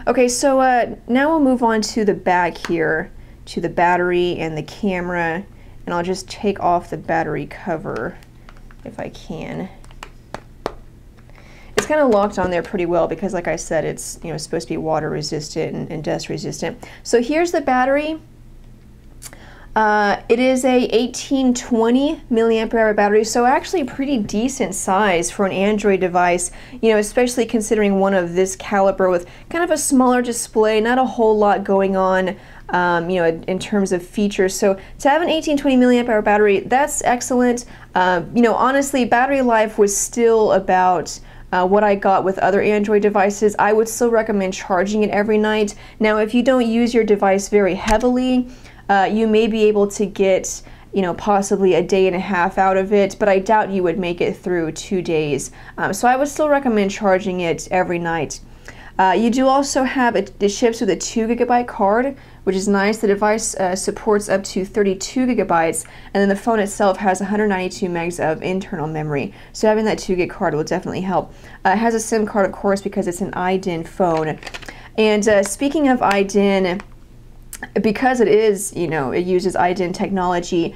Okay, so now we'll move on to the back here, to the battery and the camera, and I'll just take off the battery cover if I can. It's kind of locked on there pretty well because, like I said, it's supposed to be water resistant and dust resistant. So here's the battery. It is a 1820 milliamp hour battery, so actually pretty decent size for an Android device, especially considering one of this caliber with kind of a smaller display, not a whole lot going on, in terms of features. So to have an 1820 milliamp hour battery, that's excellent. Honestly, battery life was still about what I got with other Android devices. I would still recommend charging it every night. Now, if you don't use your device very heavily, you may be able to get, possibly a day and a half out of it, but I doubt you would make it through 2 days. So I would still recommend charging it every night. You do also have, it ships with a 2 GB card, which is nice. The device supports up to 32 GB, and then the phone itself has 192 megs of internal memory. So having that 2 GB card will definitely help. It has a SIM card, of course, because it's an iDEN phone. And speaking of iDEN, because it is, it uses iDEN technology,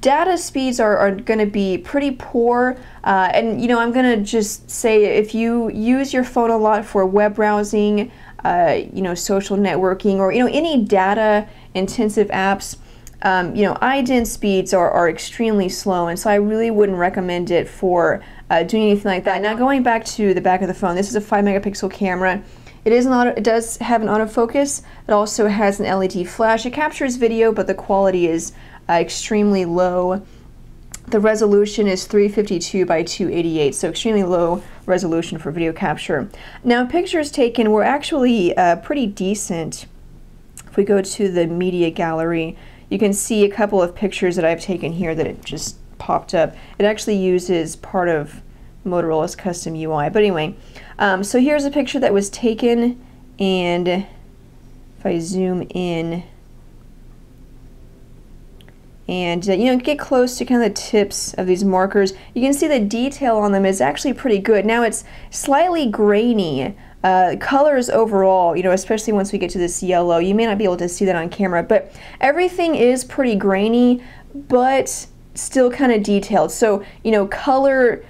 data speeds are going to be pretty poor, and I'm going to just say, if you use your phone a lot for web browsing, social networking, or any data intensive apps, iDEN speeds are extremely slow, and so I really wouldn't recommend it for doing anything like that. Now, going back to the back of the phone, this is a 5 megapixel camera. It does have an autofocus. It also has an LED flash. It captures video, but the quality is extremely low. The resolution is 352 by 288, so extremely low resolution for video capture. Now, pictures taken were actually pretty decent. If we go to the media gallery, you can see a couple of pictures that I've taken here that it just popped up. It actually uses part of Motorola's custom UI. But anyway, so here's a picture that was taken, and if I zoom in and get close to kind of the tips of these markers, you can see the detail on them is actually pretty good. Now, it's slightly grainy. Colors overall, especially once we get to this yellow, you may not be able to see that on camera, but everything is pretty grainy, but still kind of detailed. So, color,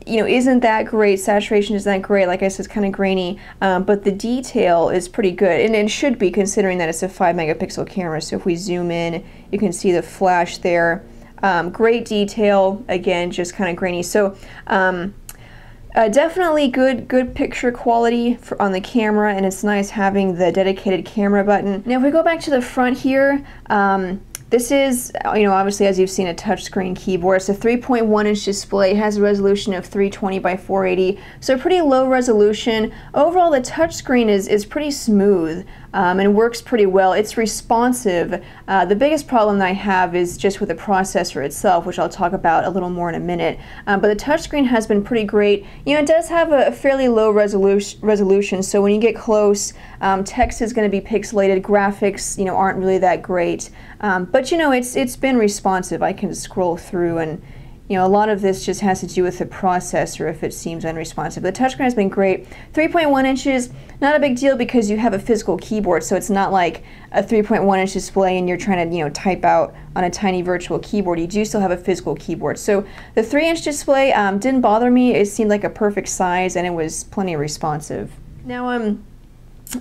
isn't that great. Saturation isn't that great. Like I said, it's kind of grainy, but the detail is pretty good, and it should be, considering that it's a 5 megapixel camera. So if we zoom in, you can see the flash there. Great detail, again, just kind of grainy. So definitely good picture quality on the camera, and it's nice having the dedicated camera button. Now, if we go back to the front here, this is, obviously, as you've seen, a touchscreen keyboard. It's a 3.1-inch display. It has a resolution of 320 by 480, so pretty low resolution. Overall, the touchscreen is pretty smooth and works pretty well. It's responsive. The biggest problem that I have is just with the processor itself, which I'll talk about a little more in a minute. But the touchscreen has been pretty great. It does have a fairly low resolution, so when you get close, text is going to be pixelated. Graphics, aren't really that great. But it's been responsive. I can scroll through, and a lot of this just has to do with the processor if it seems unresponsive. The touchscreen has been great. 3.1 inches, not a big deal because you have a physical keyboard, so it's not like a 3.1-inch display and you're trying to type out on a tiny virtual keyboard. You do still have a physical keyboard. So the 3-inch display didn't bother me. It seemed like a perfect size, and it was plenty responsive. Now,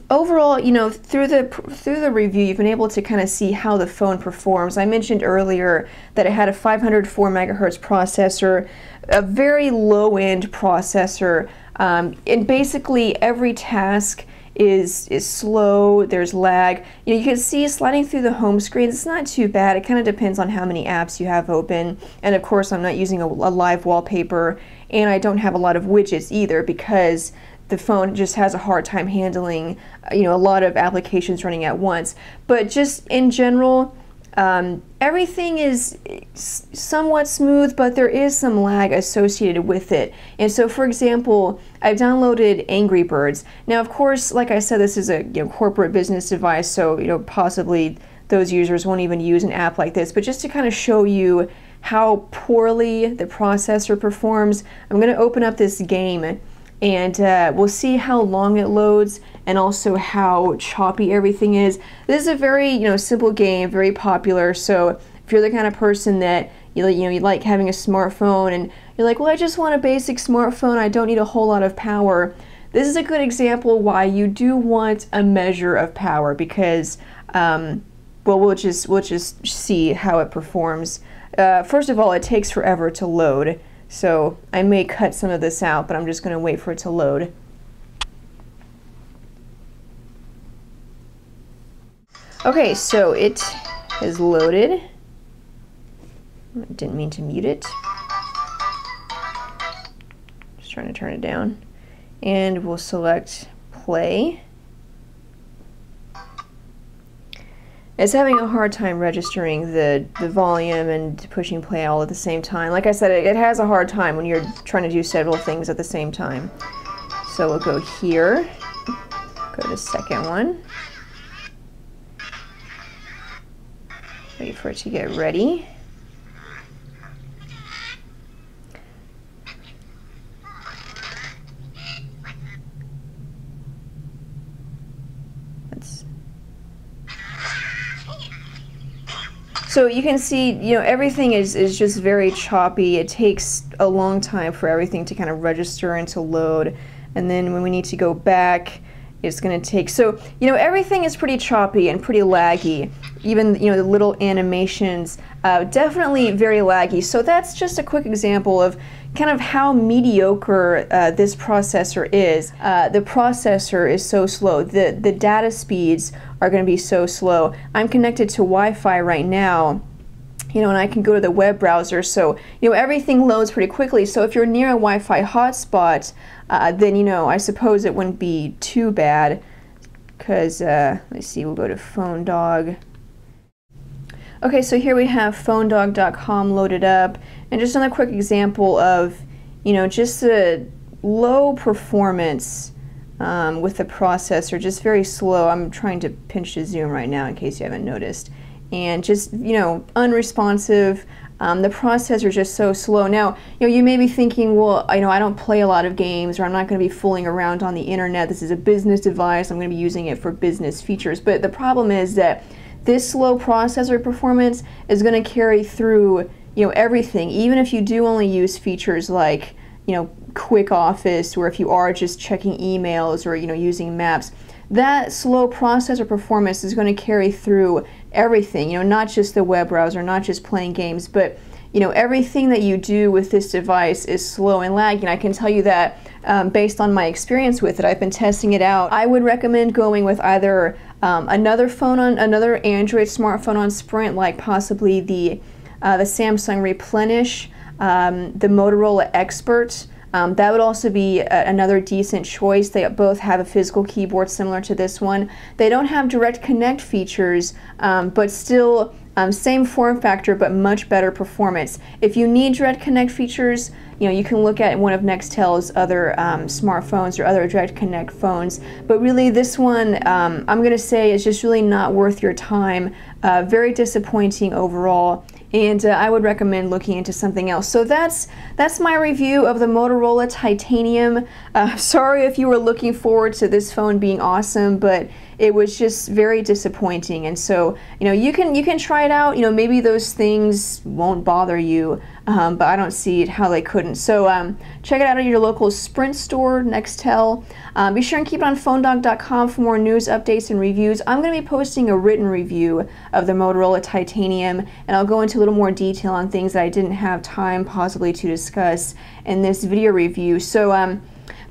overall, through the review, you've been able to kind of see how the phone performs. I mentioned earlier that it had a 504 megahertz processor, a very low-end processor, and basically every task is slow. There's lag. You can see sliding through the home screen, it's not too bad. It kind of depends on how many apps you have open, and of course, I'm not using a live wallpaper, and I don't have a lot of widgets either because the phone just has a hard time handling, a lot of applications running at once. But just in general, everything is somewhat smooth, but there is some lag associated with it. And so, for example, I've downloaded Angry Birds. Now, of course, like I said, this is a corporate business device, so possibly those users won't even use an app like this. But just to kind of show you how poorly the processor performs, I'm going to open up this game. and we'll see how long it loads and also how choppy everything is. This is a very, you know, simple game, very popular, so if you're the kind of person that you like having a smartphone and you're like, well, I just want a basic smartphone, I don't need a whole lot of power, this is a good example why you do want a measure of power, because well, we'll just see how it performs. First of all, it takes forever to load, so I may cut some of this out, but I'm just going to wait for it to load. Okay, so it has loaded. I didn't mean to mute it. Just trying to turn it down. And we'll select play. It's having a hard time registering the volume and pushing play all at the same time. Like I said, it has a hard time when you're trying to do several things at the same time. So we'll go here, go to second one. Wait for it to get ready. So you can see, you know, everything is just very choppy. It takes a long time for everything to kind of register and to load. And then when we need to go back, it's going to take, so, you know, everything is pretty choppy and pretty laggy. Even, you know, the little animations, definitely very laggy. So that's just a quick example of kind of how mediocre this processor is. The processor is so slow. The data speeds are going to be so slow. I'm connected to Wi-Fi right now, you know, and I can go to the web browser, so, you know, everything loads pretty quickly. So if you're near a Wi-Fi hotspot, then, you know, I suppose it wouldn't be too bad, because, let's see, we'll go to PhoneDog. Okay, so here we have PhoneDog.com loaded up, and just another quick example of, you know, just the low performance with the processor, just very slow. I'm trying to pinch to zoom right now in case you haven't noticed. And just, you know, unresponsive. The processor is just so slow. Now, you know, you may be thinking, well, you know, I don't play a lot of games, or I'm not going to be fooling around on the internet. This is a business device. I'm going to be using it for business features. But the problem is that this slow processor performance is going to carry through, you know, everything. Even if you do only use features like, you know, Quick Office, or if you are just checking emails or, you know, using maps, that slow processor performance is going to carry through everything, you know, not just the web browser, not just playing games, but, you know, everything that you do with this device is slow and laggy. I can tell you that based on my experience with it. I've been testing it out. I would recommend going with either another Android smartphone on Sprint, like possibly the Samsung Replenish, the Motorola Expert. That would also be another decent choice. They both have a physical keyboard similar to this one. They don't have direct connect features, but still same form factor, but much better performance. If you need direct connect features, you know, you can look at one of Nextel's other smartphones or other direct connect phones. But really, this one, I'm going to say, is just really not worth your time. Very disappointing overall. And I would recommend looking into something else. So that's my review of the Motorola Titanium. Sorry if you were looking forward to this phone being awesome, but it was just very disappointing. And so, you know, you can try it out. You know, maybe those things won't bother you, but I don't see how they couldn't. So check it out at your local Sprint store, Nextel. Be sure and keep it on PhoneDog.com for more news, updates, and reviews. I'm going to be posting a written review of the Motorola Titanium, and I'll go into a little more detail on things that I didn't have time possibly to discuss in this video review. So,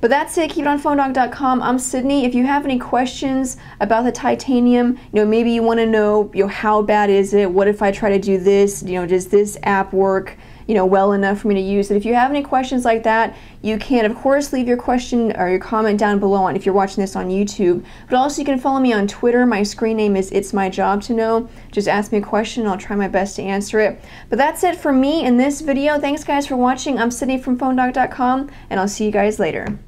but that's it. Keep it on PhoneDog.com. I'm Sydney. If you have any questions about the Titanium, you know, maybe you want to know, you know, how bad is it? What if I try to do this? You know, does this app work, you know, well enough for me to use it? If you have any questions like that, you can, of course, leave your question or your comment down below if you're watching this on YouTube. But also, you can follow me on Twitter. My screen name is It's My Job to Know. Just ask me a question, and I'll try my best to answer it. But that's it for me in this video. Thanks, guys, for watching. I'm Sydney from PhoneDog.com, and I'll see you guys later.